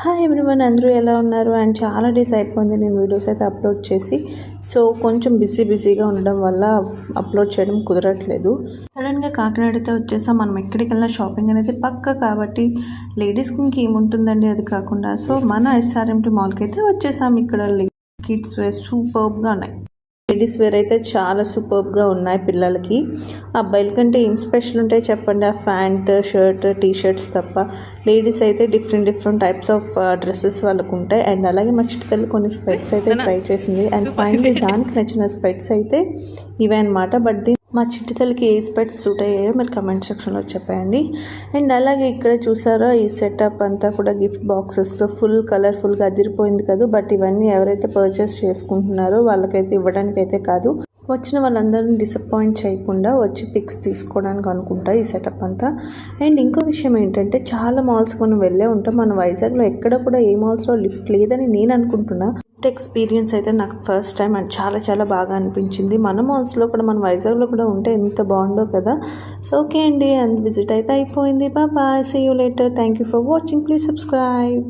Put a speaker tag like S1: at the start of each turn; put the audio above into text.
S1: Hi everyone, అందరూ ఎలా ఉన్నారు? అండ్ చాలా డేస్ అయిపోయింది నేను వీడియోస్ అయితే అప్లోడ్ చేసి. సో కొంచెం బిజీగా ఉండడం వల్ల అప్లోడ్ చేయడం కుదరట్లేదు. సడన్గా కాకినాడ అయితే వచ్చేసాం. మనం ఎక్కడికి వెళ్ళినా షాపింగ్ అనేది పక్క కాబట్టి లేడీస్కి ఇంకేముంటుందండి అది కాకుండా. సో మన ఎస్ఆర్ఎంటీ మాల్కి అయితే వచ్చేసాం. ఇక్కడ కిడ్స్ వేర్ సూపర్గా ఉన్నాయి. లేడీస్ వేర్ అయితే చాలా సూపర్గా ఉన్నాయి పిల్లలకి. అబ్బాయిల కంటే ఏం స్పెషల్ ఉంటాయి చెప్పండి? ఆ ప్యాంట్, షర్ట్, టీ షర్ట్స్ తప్ప. లేడీస్ అయితే డిఫరెంట్ టైప్స్ ఆఫ్ డ్రెస్సెస్ వాళ్ళకు ఉంటాయి. అండ్ అలాగే మా చిట్టుతల్లి కొన్ని స్పెట్స్ అయితే ట్రై చేసింది. అండ్ ఫైనలీ దానికి నచ్చిన స్పెట్స్ అయితే ఇవే అనమాట. బట్ మా చిట్టుతల్లికి ఏ స్పెట్స్ సూట్ అయ్యాయో మీరు కమెంట్ సెక్షన్లో చెప్పండి. అండ్ అలాగే ఇక్కడ చూసారా, ఈ సెటప్ అంతా కూడా గిఫ్ట్ బాక్సెస్తో ఫుల్ కలర్ఫుల్గా అదిరిపోయింది కదా. బట్ ఇవన్నీ ఎవరైతే పర్చేస్ చేసుకుంటున్నారో వాళ్ళకైతే ఇవ్వడానికి అయితే కాదు, వచ్చిన వాళ్ళందరినీ డిసప్పాయింట్ చేయకుండా వచ్చి పిక్స్ తీసుకోవడానికి అనుకుంటా ఈ సెటప్ అంతా. అండ్ ఇంకో విషయం ఏంటంటే, చాలా మాల్స్కి మనం వెళ్ళే ఉంటాం. మన వైజాగ్లో ఎక్కడ కూడా ఏ మాల్స్లో లిఫ్ట్ లేదని నేను అనుకుంటున్నా. ఎక్స్పీరియన్స్ అయితే నాకు ఫస్ట్ టైం అండ్ చాలా బాగా అనిపించింది. మన మాల్స్లో కూడా మన వైజాగ్లో కూడా ఉంటే ఎంత బాగుందో కదా. సో ఓకే అండి, అండ్ విజిట్ అయితే అయిపోయింది. Bye, see you later. Thank you for watching. Please subscribe.